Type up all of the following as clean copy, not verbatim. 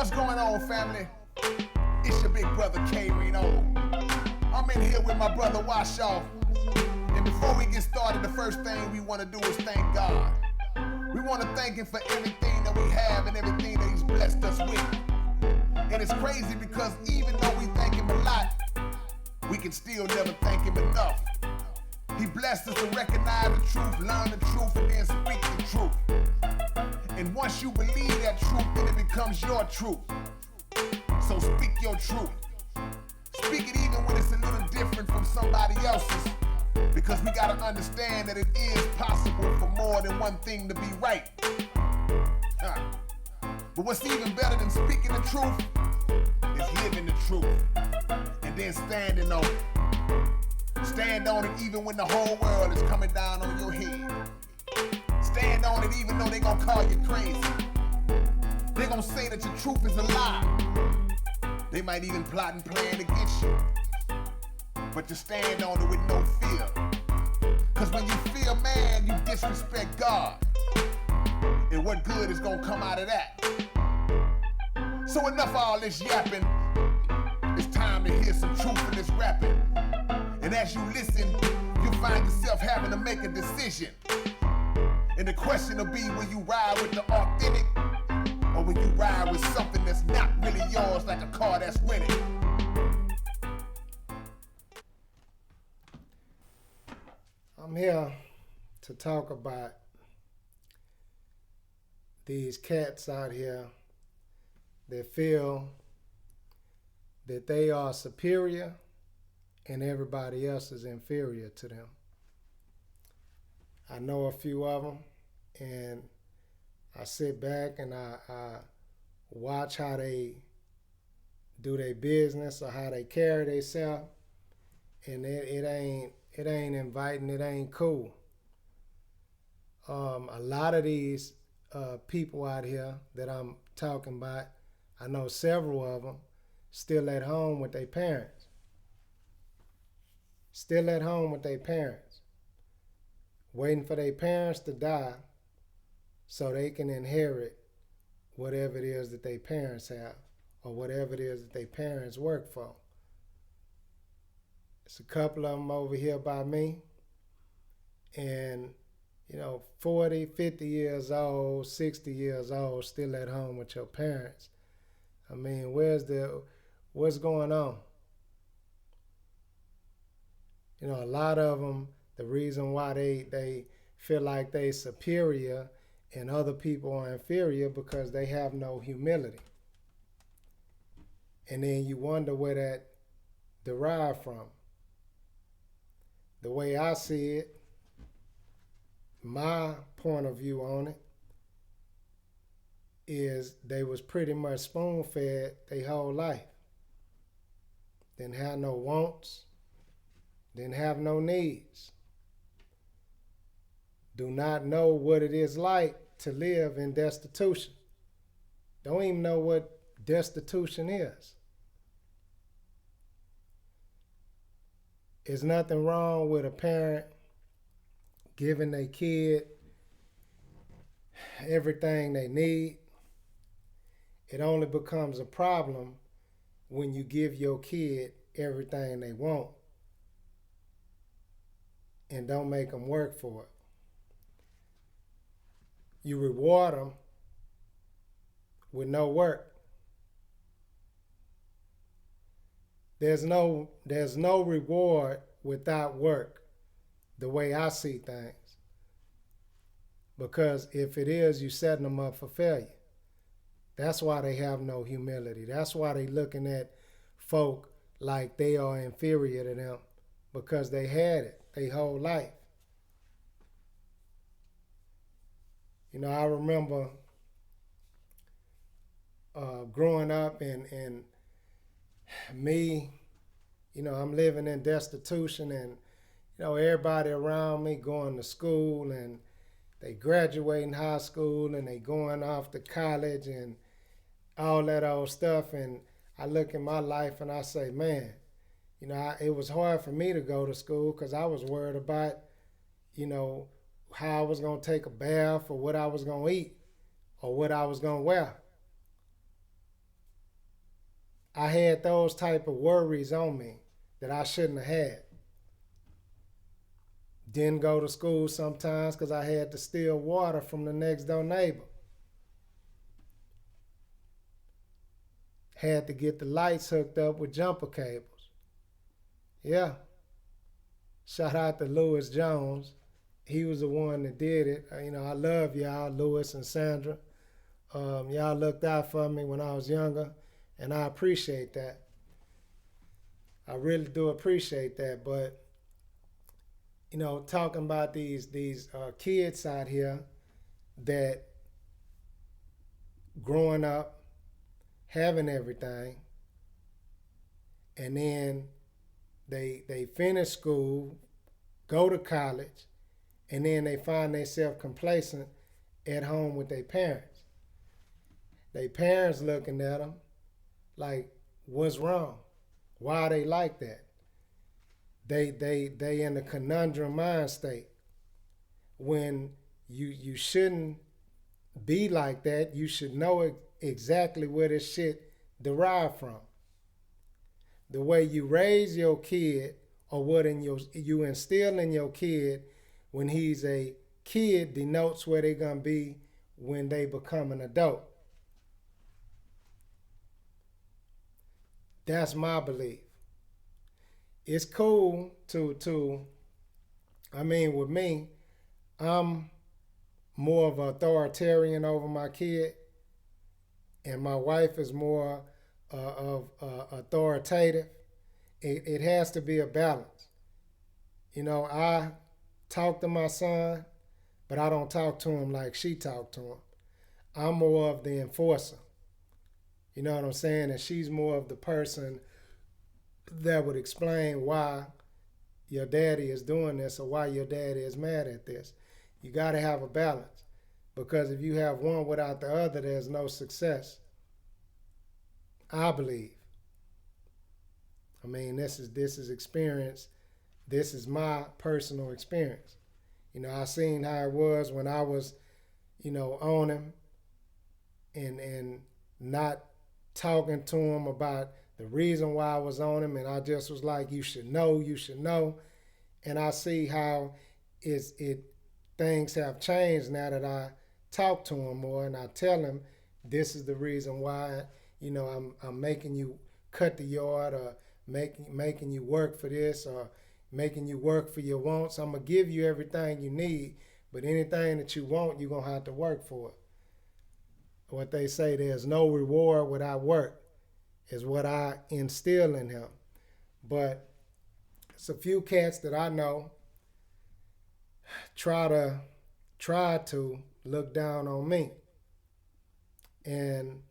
What's going on, family? It's your big brother K-Reno. I'm in here with my brother Washoff. And before we get started, the first thing we want to do is thank God. We want to thank Him for everything that we have and everything that He's blessed us with. And it's crazy because even though we thank Him a lot, we can still never thank Him enough. He blessed us to recognize the truth, learn the truth, and then speak the truth. And once you believe that truth, then it becomes your truth. So speak your truth. Speak it even when it's a little different from somebody else's. Because we gotta understand that it is possible for more than one thing to be right. But what's even better than speaking the truth is living the truth. And then standing on it. Stand on it even when the whole world is coming down on your head. Stand on it even though they gonna call you crazy. They gonna say that your truth is a lie. They might even plot and plan against you. But you stand on it with no fear. Cause when you feel mad, you disrespect God. And what good is gonna come out of that? So enough of all this yapping. It's time to hear some truth in this rapping. And as you listen, you'll find yourself having to make a decision. And the question will be, will you ride with the authentic? Or will you ride with something that's not really yours, like a car that's winning? I'm here to talk about these cats out here that feel that they are superior and everybody else is inferior to them. I know a few of them, and I sit back and I watch how they do their business or how they carry themselves, and it ain't inviting, it ain't cool. A lot of these people out here that I'm talking about, I know several of them still at home with their parents. Still at home with their parents, waiting for their parents to die so they can inherit whatever it is that their parents have or whatever it is that their parents work for. It's a couple of them over here by me, and 40, 50 years old, 60 years old, still at home with your parents. I mean, what's going on? A lot of them, the reason why they feel like they superior and other people are inferior because they have no humility. And then you wonder where that derived from. The way I see it, my point of view on it, is they was pretty much spoon-fed their whole life. Didn't have no wants, didn't have no needs. Do not know what it is like to live in destitution. Don't even know what destitution is. There's nothing wrong with a parent giving their kid everything they need. It only becomes a problem when you give your kid everything they want and don't make them work for it. You reward them with no work. There's no reward without work, the way I see things. Because if it is, you're setting them up for failure. That's why they have no humility. That's why they looking at folk like they are inferior to them, because they had it their whole life. I remember growing up and me, I'm living in destitution, and everybody around me going to school, and they graduating high school, and they going off to college and all that old stuff. And I look at my life and I say, man, it was hard for me to go to school because I was worried about, how I was going to take a bath or what I was going to eat or what I was going to wear. I had those type of worries on me that I shouldn't have had. Didn't go to school sometimes because I had to steal water from the next door neighbor. Had to get the lights hooked up with jumper cables. Yeah. Shout out to Lewis Jones. He was the one that did it. I love y'all, Lewis and Sandra. Y'all looked out for me when I was younger, and I appreciate that. I really do appreciate that. But talking about these kids out here that growing up, having everything, and then they finish school, go to college, and then they find themselves complacent at home with their parents. Their parents looking at them like, what's wrong? Why are they like that? They in a conundrum mind state. When you shouldn't be like that, you should know exactly where this shit derived from. The way you raise your kid, or what you instill in your kid when he's a kid, denotes where they're gonna be when they become an adult. That's my belief. It's cool with me, I'm more of an authoritarian over my kid, and my wife is more authoritative. It has to be a balance. I talk to my son, but I don't talk to him like she talked to him. I'm more of the enforcer. You know what I'm saying? And she's more of the person that would explain why your daddy is doing this or why your daddy is mad at this. You got to have a balance, because if you have one without the other, there's no success. I believe. This is experience. This is my personal experience. I seen how it was when I was, on him and not talking to him about the reason why I was on him, and I just was like, you should know. And I see how things have changed now that I talk to him more, and I tell him this is the reason why, I'm making you cut the yard, or making you work for this, or making you work for your wants. I'm gonna give you everything you need, but anything that you want, you're gonna have to work for it. What they say, there's no reward without work, is what I instill in him. But it's a few cats that I know try to look down on me. And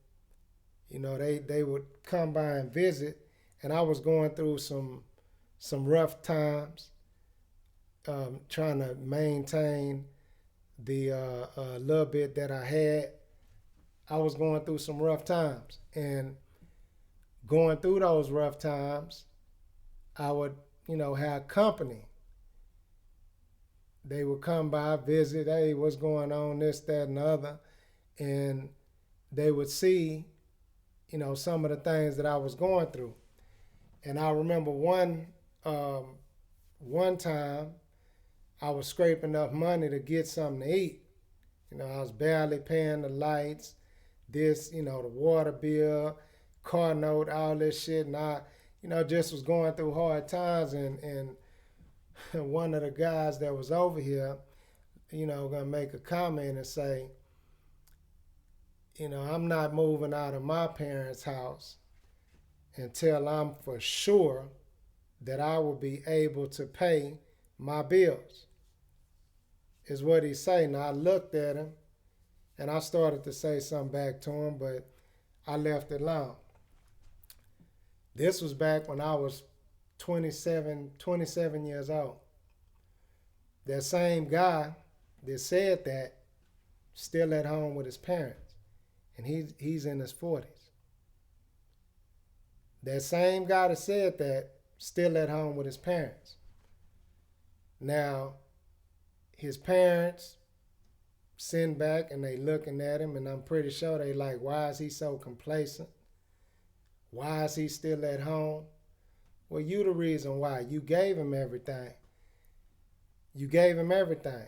they would come by and visit, and I was going through some rough times, trying to maintain the little bit that I had. I was going through some rough times, and going through those rough times, I would, have company. They would come by, visit, hey, what's going on, this, that, and the other, and they would see, some of the things that I was going through. And I remember one time I was scraping up money to get something to eat. I was barely paying the lights, the water bill, car note, all this shit. And I, just was going through hard times. And one of the guys that was over here, gonna make a comment and say, I'm not moving out of my parents' house until I'm for sure that I will be able to pay my bills, is what he said. Now I looked at him and I started to say something back to him, but I left it alone. This was back when I was 27 years old. That same guy that said that, still at home with his parents, and he's in his 40s. That same guy that said that, still at home with his parents. Now, his parents sitting back and they looking at him, and I'm pretty sure they like, why is he so complacent? Why is he still at home? Well, you the reason why. You gave him everything. You gave him everything.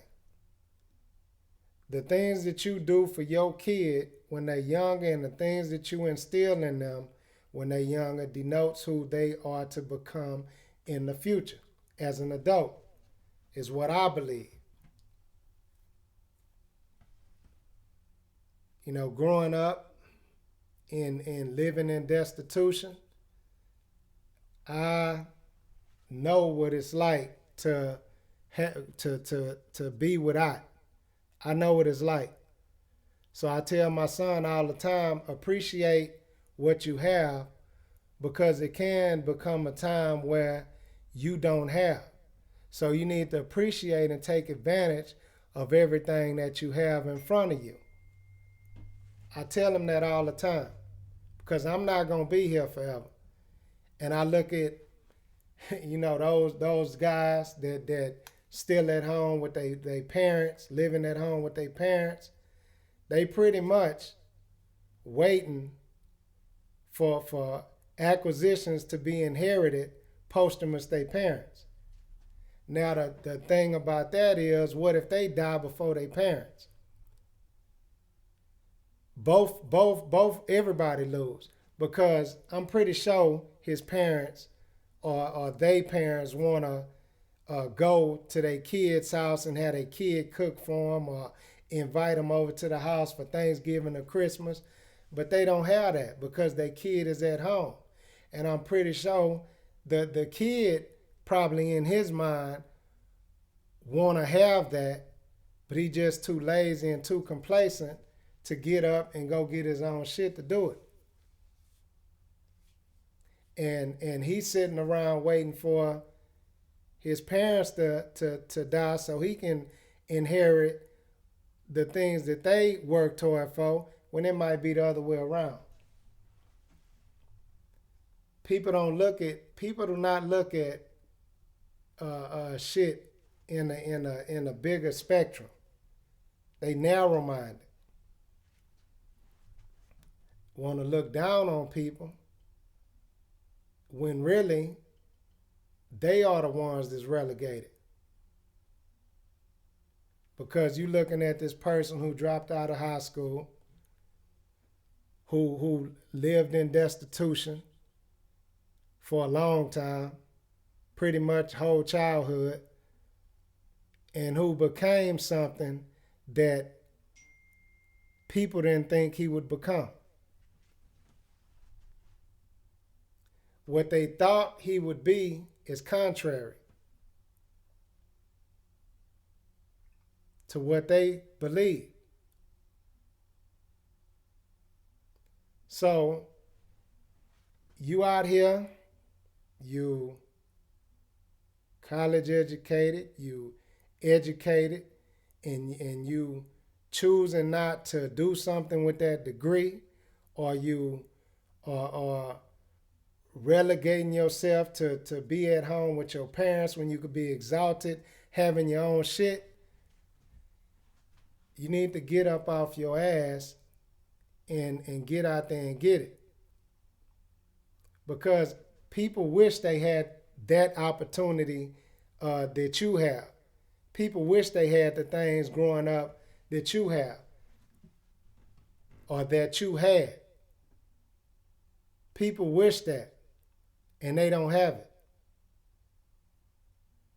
The things that you do for your kid when they're younger and the things that you instill in them when they're younger denotes who they are to become in the future as an adult, is what I believe. You know, growing up and living in destitution, I know what it's like to be without. I know what it's like. So I tell my son all the time, appreciate what you have, because it can become a time where you don't have. So you need to appreciate and take advantage of everything that you have in front of you. I tell him that all the time because I'm not going to be here forever. And I look at, you know, those guys that still at home with their parents, living at home with their parents. They pretty much waiting for acquisitions to be inherited posthumous their parents. Now the thing about that is, what if they die before their parents? Both everybody lose, because I'm pretty sure his parents or they parents want to go to their kid's house and have their kid cook for them, or invite them over to the house for Thanksgiving or Christmas, but they don't have that because their kid is at home. And I'm pretty sure the kid probably in his mind want to have that, but he just too lazy and too complacent to get up and go get his own shit to do it. And he's sitting around waiting for his parents to die so he can inherit the things that they work toward for, when it might be the other way around. People do not look at shit in a bigger spectrum. They narrow-minded. Want to look down on people when really they are the ones that's relegated. Because you're looking at this person who dropped out of high school, who lived in destitution for a long time, pretty much whole childhood, and who became something that people didn't think he would become. What they thought he would be is contrary to what they believe. So you out here, you college educated, you educated, and you choosing not to do something with that degree, or you are relegating yourself to be at home with your parents when you could be exalted, having your own shit. You need to get up off your ass and get out there and get it. Because people wish they had that opportunity that you have. People wish they had the things growing up that you have, or that you had. People wish that, and they don't have it.